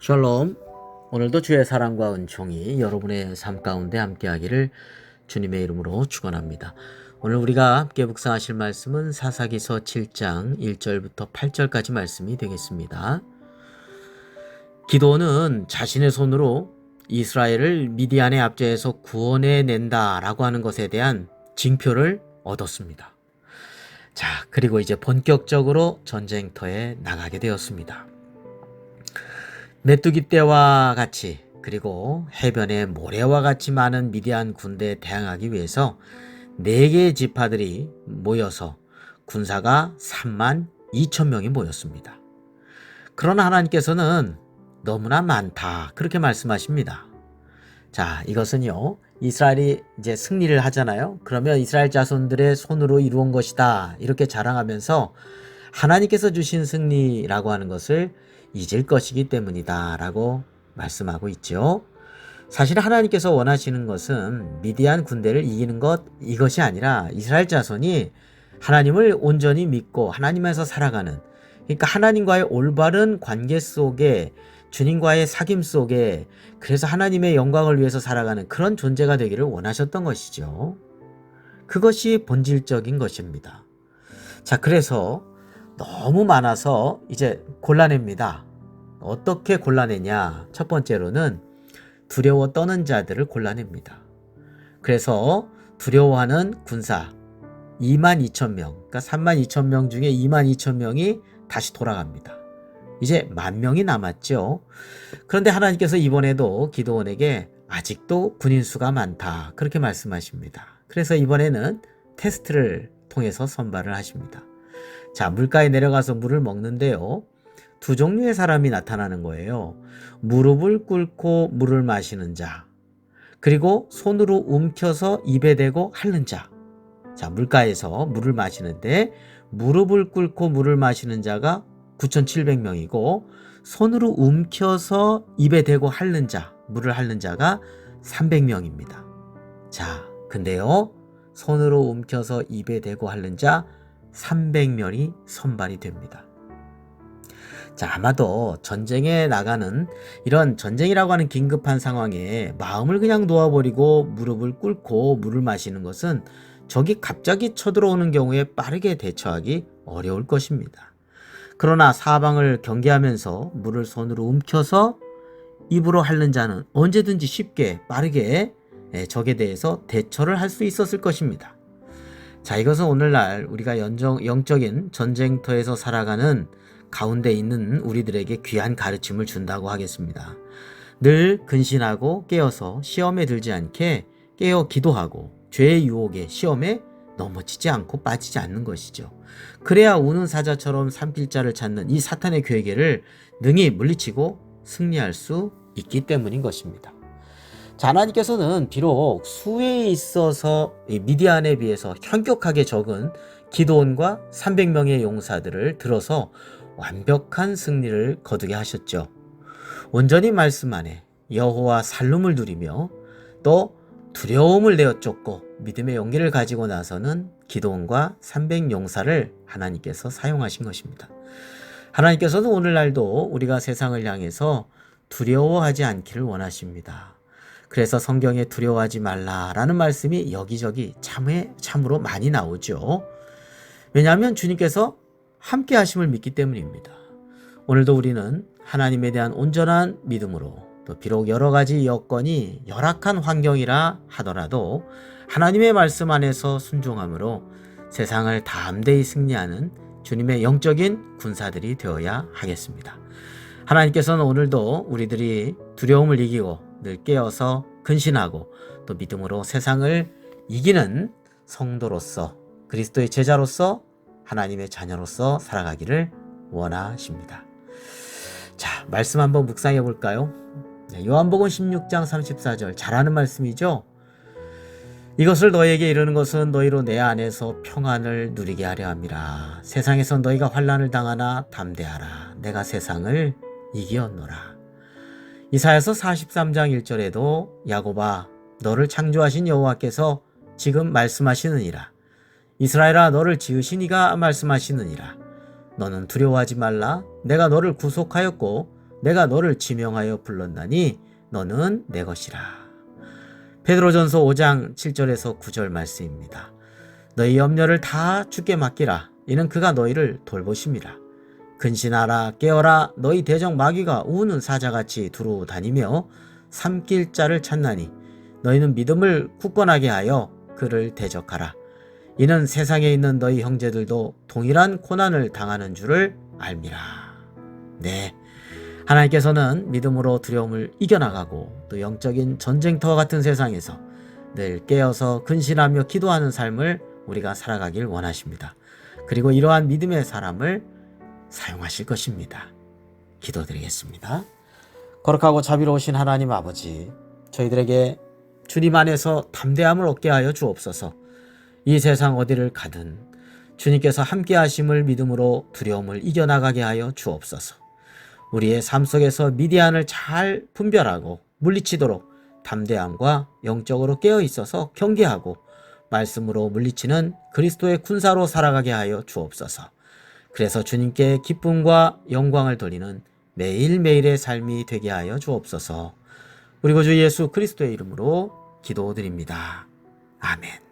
샬롬. 오늘도 주의 사랑과 은총이 여러분의 삶 가운데 함께하기를 주님의 이름으로 축원합니다. 오늘 우리가 함께 묵상하실 말씀은 사사기서 7장 1절부터 8절까지 말씀이 되겠습니다. 기드온은 자신의 손으로 이스라엘을 미디안의 압제에서 구원해낸다라고 하는 것에 대한 징표를 얻었습니다. 자, 그리고 이제 본격적으로 전쟁터에 나가게 되었습니다. 메뚜기 떼와 같이 그리고 해변의 모래와 같이 많은 미디안 군대에 대항하기 위해서 4개의 지파들이 모여서 군사가 3만 2천 명이 모였습니다. 그러나 하나님께서는 너무나 많다 그렇게 말씀하십니다. 자, 이것은요, 이스라엘이 이제 승리를 하잖아요. 그러면 이스라엘 자손들의 손으로 이루은 것이다 이렇게 자랑하면서 하나님께서 주신 승리라고 하는 것을 잊을 것이기 때문이다 라고 말씀하고 있죠. 사실 하나님께서 원하시는 것은 미디안 군대를 이기는 이것이 아니라 이스라엘 자손이 하나님을 온전히 믿고 하나님에서 살아가는, 그러니까 하나님과의 올바른 관계 속에, 주님과의 사귐 속에, 그래서 하나님의 영광을 위해서 살아가는 그런 존재가 되기를 원하셨던 것이죠. 그것이 본질적인 것입니다. 자, 그래서 너무 많아서 이제 골라냅니다. 어떻게 골라내냐? 첫 번째로는 두려워 떠는 자들을 골라냅니다. 그래서 두려워하는 군사 22,000명, 그러니까 32,000명 중에 22,000명이 다시 돌아갑니다. 이제 10,000명이 남았죠. 그런데 하나님께서 이번에도 기드온에게 아직도 군인 수가 많다 그렇게 말씀하십니다. 그래서 이번에는 테스트를 통해서 선발을 하십니다. 자, 물가에 내려가서 물을 먹는데요, 2종류의 사람이 나타나는 거예요. 무릎을 꿇고 물을 마시는 자, 그리고 손으로 움켜서 입에 대고 핥는 자. 자, 물가에서 물을 마시는데 무릎을 꿇고 물을 마시는 자가 9,700명이고 손으로 움켜서 입에 대고 핥는 자, 물을 핥는 자가 300명입니다. 자, 근데요, 손으로 움켜서 입에 대고 핥는 자 300명이 선발이 됩니다. 자, 아마도 전쟁에 나가는, 이런 전쟁이라고 하는 긴급한 상황에 마음을 그냥 놓아버리고 무릎을 꿇고 물을 마시는 것은 적이 갑자기 쳐들어오는 경우에 빠르게 대처하기 어려울 것입니다. 그러나 사방을 경계하면서 물을 손으로 움켜서 입으로 핥는 자는 언제든지 쉽게 빠르게 적에 대해서 대처를 할 수 있었을 것입니다. 자, 이것은 오늘날 우리가 영적인 전쟁터에서 살아가는 가운데 있는 우리들에게 귀한 가르침을 준다고 하겠습니다. 늘 근신하고 깨어서 시험에 들지 않게 깨어 기도하고 죄의 유혹에 시험에 넘어지지 않고 빠지지 않는 것이죠. 그래야 우는 사자처럼 산길자를 찾는 이 사탄의 괴계를 능히 물리치고 승리할 수 있기 때문인 것입니다. 자, 하나님께서는 비록 수에 있어서 미디안에 비해서 현격하게 적은 기드온과 300명의 용사들을 들어서 완벽한 승리를 거두게 하셨죠. 온전히 말씀 안에 여호와 살룸을 누리며 또 두려움을 내어 쫓고 믿음의 용기를 가지고 나서는 기드온과 300용사를 하나님께서 사용하신 것입니다. 하나님께서는 오늘날도 우리가 세상을 향해서 두려워하지 않기를 원하십니다. 그래서 성경에 두려워하지 말라라는 말씀이 여기저기 참으로 많이 나오죠. 왜냐하면 주님께서 함께 하심을 믿기 때문입니다. 오늘도 우리는 하나님에 대한 온전한 믿음으로, 또 비록 여러 가지 여건이 열악한 환경이라 하더라도 하나님의 말씀 안에서 순종함으로 세상을 담대히 승리하는 주님의 영적인 군사들이 되어야 하겠습니다. 하나님께서는 오늘도 우리들이 두려움을 이기고 늘 깨어서 근신하고 또 믿음으로 세상을 이기는 성도로서, 그리스도의 제자로서, 하나님의 자녀로서 살아가기를 원하십니다. 자, 말씀 한번 묵상해 볼까요? 요한복음 16장 34절, 잘하는 말씀이죠. 이것을 너희에게 이르는 것은 너희로 내 안에서 평안을 누리게 하려 함이라. 세상에서 너희가 환난을 당하나 담대하라. 내가 세상을 이기었노라. 이사야서 43장 1절에도 야곱아, 너를 창조하신 여호와께서 지금 말씀하시느니라. 이스라엘아, 너를 지으신 이가 말씀하시느니라. 너는 두려워하지 말라. 내가 너를 구속하였고 내가 너를 지명하여 불렀나니 너는 내 것이라. 베드로전서 5장 7절에서 9절 말씀입니다. 너희 염려를 다 주께 맡기라. 이는 그가 너희를 돌보심이라. 근신하라 깨어라. 너희 대적 마귀가 우는 사자같이 두루 다니며 삼킬 자를 찾나니 너희는 믿음을 굳건하게 하여 그를 대적하라. 이는 세상에 있는 너희 형제들도 동일한 고난을 당하는 줄을 알미라. 네, 하나님께서는 믿음으로 두려움을 이겨나가고 또 영적인 전쟁터와 같은 세상에서 늘 깨어서 근신하며 기도하는 삶을 우리가 살아가길 원하십니다. 그리고 이러한 믿음의 사람을 사용하실 것입니다. 기도드리겠습니다. 거룩하고 자비로우신 하나님 아버지, 저희들에게 주님 안에서 담대함을 얻게 하여 주옵소서. 이 세상 어디를 가든 주님께서 함께 하심을 믿음으로 두려움을 이겨나가게 하여 주옵소서. 우리의 삶 속에서 미디안을 잘 분별하고 물리치도록 담대함과 영적으로 깨어 있어서 경계하고 말씀으로 물리치는 그리스도의 군사로 살아가게 하여 주옵소서. 그래서 주님께 기쁨과 영광을 돌리는 매일매일의 삶이 되게 하여 주옵소서. 우리 구주 예수 그리스도의 이름으로 기도드립니다. 아멘.